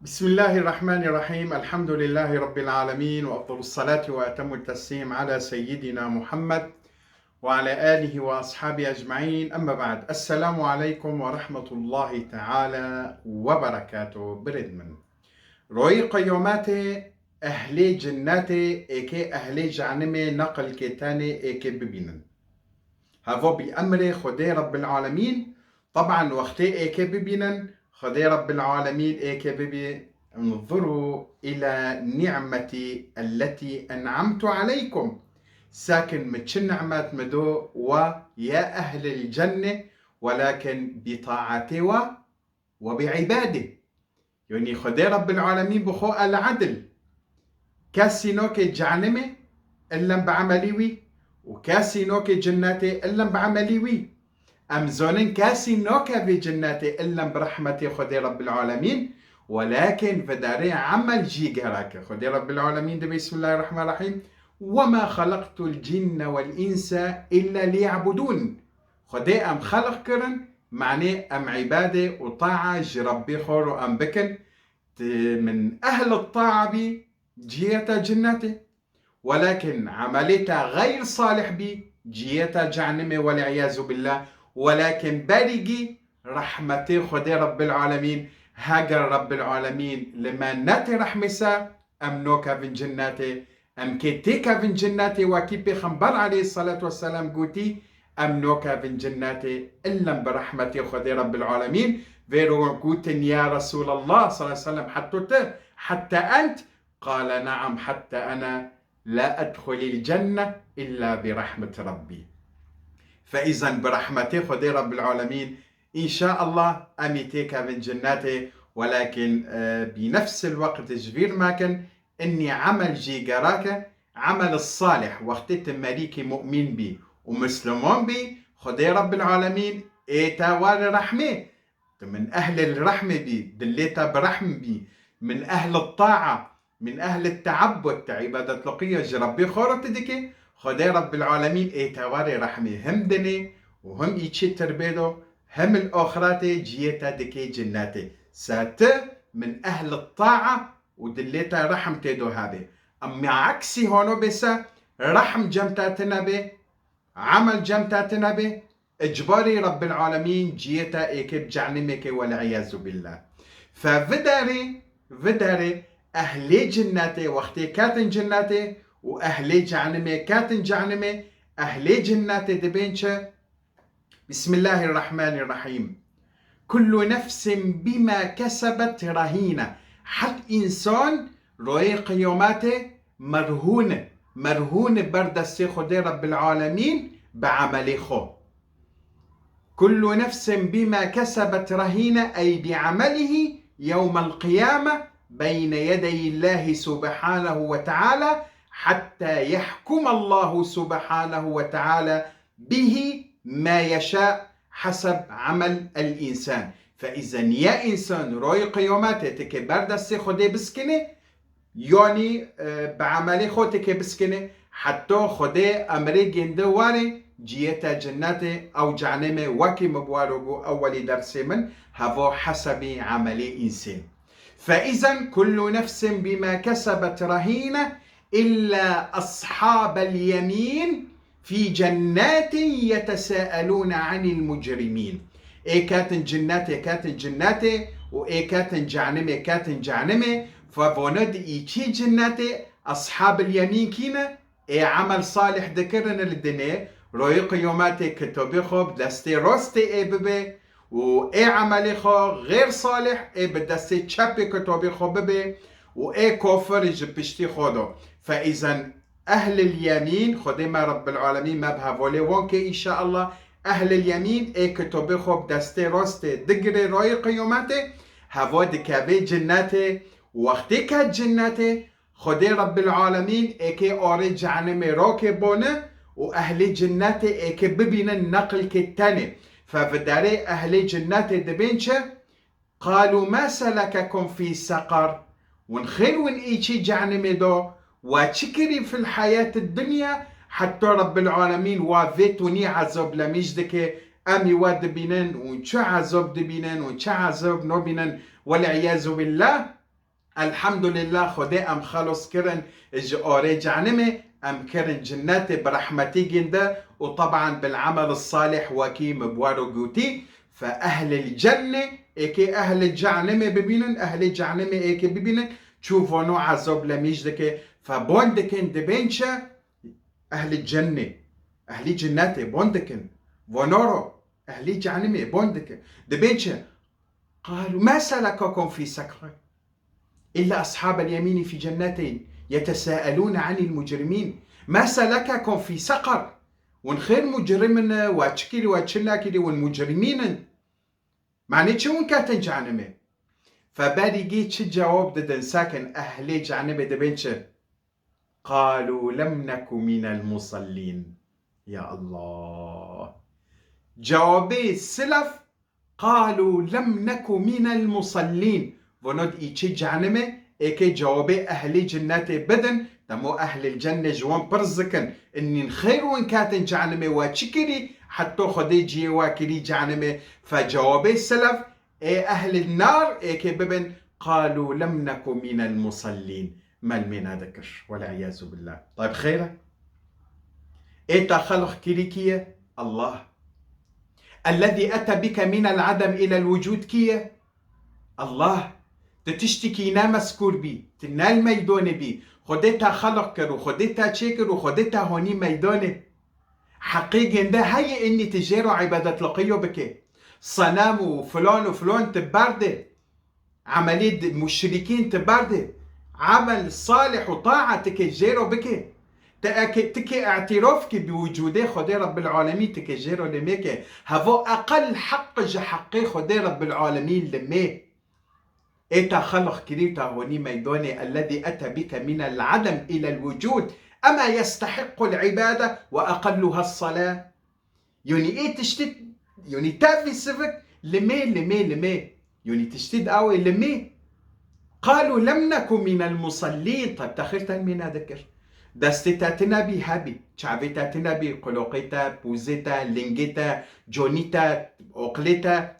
بسم الله الرحمن الرحيم. الحمد لله رب العالمين، وأفضل الصلاة وأتم التسليم على سيدنا محمد وعلى آله وأصحابه أجمعين. أما بعد، السلام عليكم ورحمة الله تعالى وبركاته. برد روي قيوماتي أهلي جناتي إيكي أهلي جعنمي نقل كتاني إيكي ببينن هذا بأمر خدي رب العالمين. طبعا وقتي إيكي ببينن خدي رب العالمين إيكي ببي انظروا إلى نعمتي التي أنعمت عليكم ساكن متشن نعمات مدو ويا أهل الجنة، ولكن بطاعته وبعباده. يعني خدي رب العالمين بخو العدل كاسينوك جعنمه إلا بعمليوي، وكاسينوك جناتي إلا بعمليوي. أمزونين كاسينوك في جناتي إلا برحمة خدي رب العالمين، ولكن فداري عمل جيجراك خدي رب العالمين. بسم الله الرحمن الرحيم: وما خلقت الجن والإنس إلا ليعبدون. خدي أم خلق كرن معني أم عبادة وطاعة جربي خور وأم بكن من أهل الطاعة بي جيتا جناتي، ولكن عملتها غير صالح بي جيتا جعنمي والعياذ بالله. ولكن بارجي رحمتي خدي رب العالمين هاجر رب العالمين لما ناتي رحمسا أمنوكا في جناتي أم كتيكا في جناتي، وكيبي خنبر عليه الصلاة والسلام قوتي أمنوكا في جناتي إلا برحمتي خدي رب العالمين. فيرو قوتن يا رسول الله صلى الله عليه وسلم حتى أنت؟ قال نعم حتى أنا لا أدخل الجنة إلا برحمة ربي. فإذا برحمته خدي رب العالمين إن شاء الله أميتيك من جناته، ولكن بنفس الوقت جبير ماكن إني عمل جيجراك عمل الصالح وقت مليكي مؤمن بي ومسلمون بي خدي رب العالمين إيتاوار رحمه من أهل الرحمة بي دليتا برحم بي من أهل الطاعة من أهل التعبد عبادة لقية جربي خورة ديكي خدي رب العالمين إيتاواري رحمي هم دني وهم إيشي تربيدو هم الأخرات جيتا ديكي جناتي سات من أهل الطاعة ودليتا رحم تيدو هابي. أما عكسي هونو بسا رحم جمتاتنا بي عمل جمتاتنا بي إجباري رب العالمين جيتا إيكب جعنمك والعياذ بالله. ففداري أهلي جناتي وقتي كاتن جناتي وأهلي جعنمي كاتن جعنمي أهلي جناتي دبينشا. بسم الله الرحمن الرحيم: كل نفس بما كسبت رهينة. حد إنسان روي قيوماته مرهون بردستي خدي رب العالمين بعملي خو. كل نفس بما كسبت رهينة أي بعمله يوم القيامة بين يدي الله سبحانه وتعالى، حتى يحكم الله سبحانه وتعالى به ما يشاء حسب عمل الإنسان. فإذا يا إنسان روي قيوماتي تكي بردستي خدي بسكني يعني بعملي خو تكي بسكني حتى خدي أمري جندواري جيتا جناتي أو جعنمي وكي مبوارغو أولي درسي من هذا حسب عملي إنسان. فإذا كل نفس بما كسبت رهينة إلا أصحاب اليمين في جنات يتساءلون عن المجرمين. إيه كاتن جناتي وإيه كاتن جعنمي فبوند إيشي جناتي أصحاب اليمين كينا إيه عمل صالح ذكرنا للدنيا روي قيوماتي كتبي خوب دستي روستي إيه ببي وإيه عملي خو غير صالح إيه بدستي تشابي كتبي خوب ببي وإيه كوفر جبشتي خودو. فإذا أهل اليمين خدمة رب العالمين ما بهافولي وانكي إن شاء الله أهل اليمين إيه كتبي خوب دستي روستي دقري روي قيوماتي هافو دكابي جناتي وقتي كات جناتي خدي رب العالمين إيكي أوري جعنمي روكي بونه وأهل جناتي إيكي ببين النقل كتاني. ففداري أهل جناتي دبينشا قالوا ما سلككم في سقر ونخلون إيشي جعنمي دو وشكري في الحياة الدنيا حتى رب العالمين وافيتوني عذاب لمجدك أمي واد بينن ونشا عذاب دبينن ونشا عذاب نوبينن والعياذ بالله. الحمد لله خدي ام خلص كرن اوري جعنمه ام كرن جناتي برحمتي جنده، وطبعا بالعمل الصالح وكيم بوارو جوتي. فاهل الجنه ايكي اهل الجعنمه ببينن، اهل الجعنمه ايكي ببينن تشوفوا نوع عذاب لميجدك. فبوندكن دبنشا اهل الجنه، اهل جناتي بوندكن ونورو اهل جعنمه بوندكن دبنشا. قالوا ما سلككم في سقر إلا أصحاب اليمين في جنتين يتساءلون عن المجرمين. ما سلككم في سقر؟ ونخير مجرمنا واتشكيلي واتشلاكيلي والمجرمين معني شو كاتن جعنمه. فبالي جيت شو جواب ددن ساكن أهلي جعنمه دبنشة. قالوا لم نك من المصلين. يا الله، جوابي السلف قالوا لم نك من المصلين. ونود إيشي جعنمه إيكي جوابي أهلي جناتي بدن تمو أهل الجنة جوان برزكن إني نخير وإن كاتن جعنمه واتشكري حتى خدي جي واكري جعنمه. فجوابي السلف إيه أهل النار إيكي ببن قالوا لم نك من المصلين. ما المينا ذكر والعياذ بالله. طيب خيرا إيتا خلق كيريكية الله الذي أتى بك من العدم إلى الوجود كية الله. تشتكي نامس كوربي تنال ميدوني بي خدتها خلق كرو خدتها تشكر وخدتها هوني ميدوني حقيقي ده هي اني تجيرو عبادة لقيو بك صنام وفلان وفلان تبارده عملية مشركين تبارده عمل صالح وطاعة تكجيرو بك تكي اعترافك بوجوده خدي رب العالمين تكجيرو لميك هذا اقل حق حقي خدي رب العالمين لميك. إيتا خلق كريتا هوني ميدوني الذي أتى بك من العدم إلى الوجود أما يستحق العبادة وأقلها الصلاة. يعني إيه تشتد يعني تافي سفك لمي يعني تشتد أوي لمي. قالوا لم نكن من المصلين. طيب تخيرتا من ذكر دستتا تنبي هابي شعبتا تنبي قلوقتا بوزتا لنجتا جونيتا أقلتا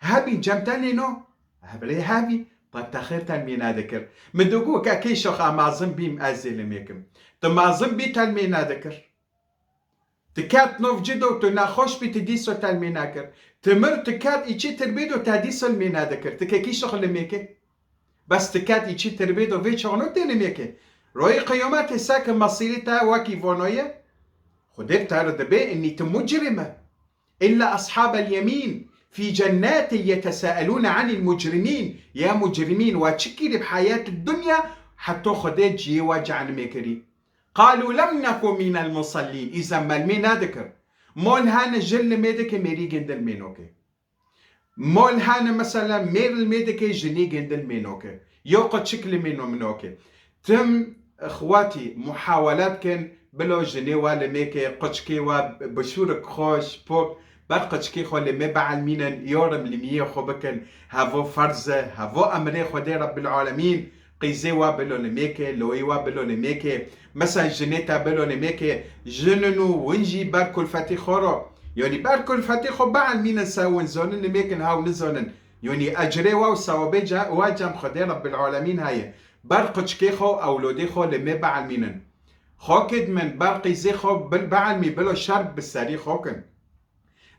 هابي جمتاني نو هبري هابي. طيب تخيرتا مينا ذكر مدوغو كاكي شوخ امازن بيم ازيل ميكم تمازن بي تلمينا ذكر تكات نوف جدو تناخوش بي تديسو تلمينا ذكر تمر تكات ايشي تربيدو تديسو المينا ذكر تكاكي شوخ لميكي بس تكات ايشي تربيدو في شغنو تاني ميكي روي قيومات ساكن مصيرتا واكي فونوية خدير تارد بي اني تمجرمة إلا أصحاب اليمين في جنات يتساءلون عن المجرمين. يا مجرمين واتشكري بحياة الدنيا حتى خديت جي وجعن ميكري. قالوا لم نكن من المصلين. إذا ما المينا ذكر مول هانا جل ميدك ميري جندل مينوكي مول هانا مثلا مير الميدك جني جندل مينوكي يوقت شكل منوكي. تم اخواتي محاولات كان بلو جني ولا ميكي قشكي وبشورك خوش بوك برقش كي خو لما بعل مينن يورم لمية خو بكن هافو فرزة هافو أمري خدي رب العالمين قيزي وابلو لميكي لوي وابلو لميكي مثلا جنيتا بلو لميكي جننو ونجي باركو الفاتي خورو يعني باركو الفاتي خو بعل مينن ساون زونن لميكن هاو نزونن يعني أجري واو سوابيجا واجم خدي رب العالمين هاي برقش كي خو أولودي خو لما بعل مينن خو كد من برقي زي خو بعل مي بلو شرب بالساري خوكن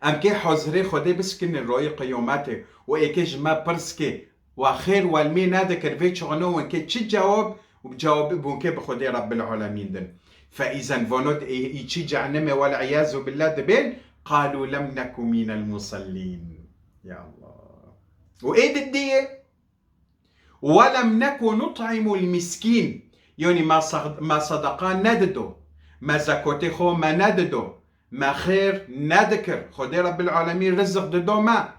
ام كي حزري خدي بسكن الرؤية قيوماته وايكي جما برسكي وخير والمي نادكر في شغنو وانكي تشي جواب وبجاوب بونكي بخدي رب العالمين دن. فاذا فونود ايشي جعنمه والعياذ بالله دبين قالوا لم نكن من المصلين. يا الله وايه الدية ولم نكن نطعم المسكين يعني ما صدقان نددو ما زكوتي خو ما نددو ما خير نذكر خدي رب العالمين رزق ددوما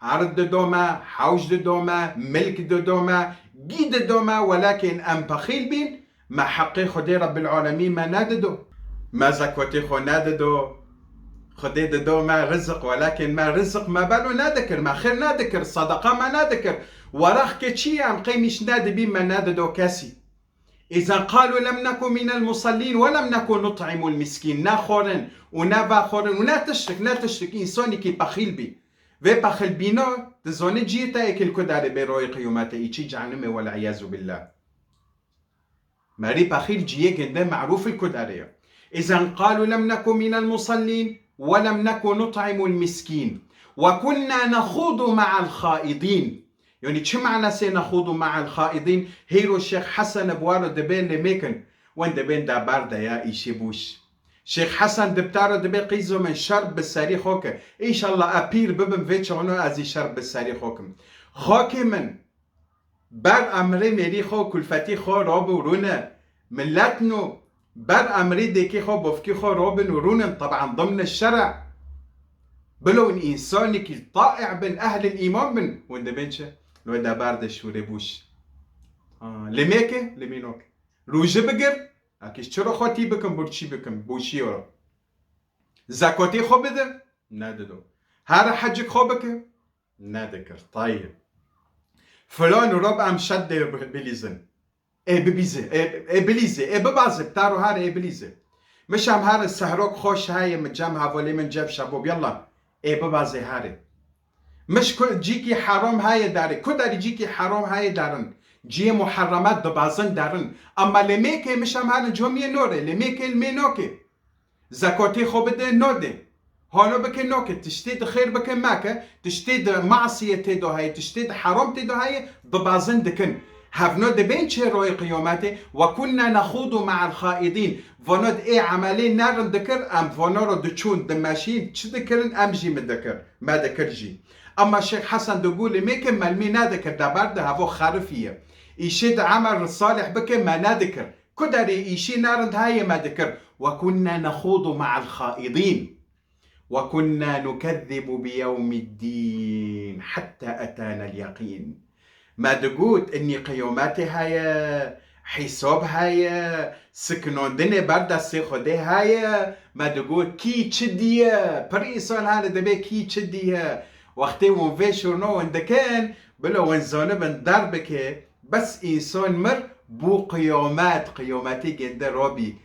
عرض ددوما حوش ددوما ملك ددوما جي ددوما ولكن ام بخيل بين ما حقي خدي رب العالمين ما ناددو ما زكوتي خو ناددو خدي ددوما رزق ولكن ما رزق ما بالو نذكر ما خير نذكر صدقة ما نذكر وراخ كتشي ام قيمش ناد بين ما ناددو كاسي. إذا قالوا لم نكن من المصلين ولم نكن نطعم المسكين نا خورن ونا با خورن ونا تشرك إنساني كي بخيل بي و بخل بینا دزانه جیتا اکل کداره بروی قیامت ایچی جهنمه والعیاذ بالله. ماري بخيل جيه جدا معروف الكدارية. إذا قالوا لم نكن من المصلين ولم نكن نطعم المسكين وكنا نخوض مع الخائضين. يعني شو معنى سنخوض مع الخائضين؟ هيرو الشيخ حسن بوارو دبين لميكن وين دبين دا باردة يا إيشي بوش. شيخ حسن دبتارو دبين قيزو من شرب بالساري خوك. إن شاء الله أبير ببن فيتشونو أزي شرب بالساري خوكم. خوكي من بر امری میری خو کلفتی خو رابو رونا ملتنو بر امری ديكي خو بفكي خو رابن ورونن طبعا ضمن الشرع بلو ان انساني كي طائع بين اهل الايمان من وين بنشه لو دا باردش وريبوش لميكه لمينوك روجه بقر اكيش چرا خاطي بكم برچي بكم بوشي ورا زكاتي خو بده نددو هر حج خو بك ندكر. طيب فلان رب ام شد بليزن ببيزه بليزه ببازه بتارو هار بليزه مش هم هار السهروك خوش هاي من جام هاولي من جاب شباب يلا ببازه هاري مش جيكي حرام هاي داري كداري جيكي حرام هاي دارن جي محرمات ببازن دارن اما لميكي مش هم هار جومي نوري لميكي المينوكي زكاتي خو بده نوده هانو بكن نوكي تشتيد خير بكن ماكا تشتيد معصية تدو هاي تشتيد حرام تدو هاي ببازن دكن هفنو دبين چه روي قيامته وكنا نخوض مع الخائضين فنود عملين نارن دكر ام فنورو دچون دماشين چه دكرن ام جي مدكر ما دكر جي اما الشيخ حسن دقول ميكن ملمي نادكر دابرد هفو خارفية ايشيد عمل صالح بكن ما نادكر كدري ايشي نارن هاي ما دكر وكنا نخوض مع الخائضين وكنا نكذب بيوم الدين حتى أتانا اليقين. ما تقول إني قيوماتي هاي حساب هاي سكنون دني بردا سيخودي هاي ما تقول كي تشدية بريسون هذا دبي كي تشدية وقتي ونفيشو نو اندكان بلو ونزونه بن دربك بس إنسان مر بو قيوماتي جند ربي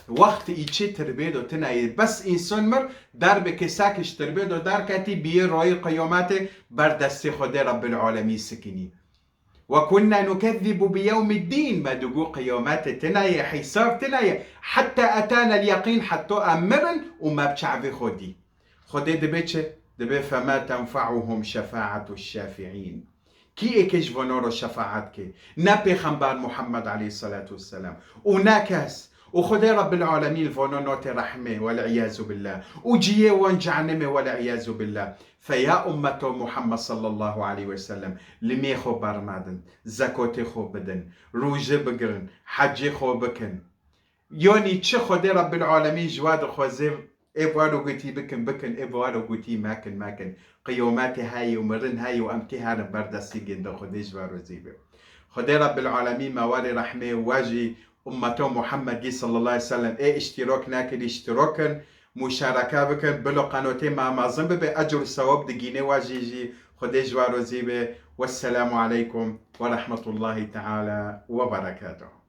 وقت ایچه تربیدو تنایی بس انسان مر در به کساکش تربیدو در کتی بیه رای قیامت بر دست خود رب العالمین سکنی وكنا نكذب بيوم الدين ما دقو قيامات تنايا حساب تنايا حتى أتانا اليقين حتى أمرن وما بشعب خدي دبيتش دبي فما تنفعهم شفاعة الشافعين كي اكش فنورو شفاعتك نا پیغمبر محمد عليه الصلاة والسلام وناكس وخدي رب العالمين فنونوت رحمه والعياذ بالله وجيه وانجعنمه والعياذ بالله فيا أمة محمد صلى الله عليه وسلم لمي خو برمادن زكاتي خو بدن روجه بگرن حجي خو بكن يعني چه خدي رب العالمين جواد خوزي ابوارو قوتي بكن ابوارو قوتي ماكن قيوماتي هاي ومرن هاي وامتي هاي بردستي جند خدي جوارو زيبه خدي رب العالمين مواري رحمه واجي أمته محمد صلى الله عليه وسلم اشتراك ناكل اشتراكن مشاركه بکن بلو قناته ما مازن به اجر ثواب دگینه واجیجی خدای جوارو زیبه والسلام عليكم ورحمة الله تعالى وبركاته.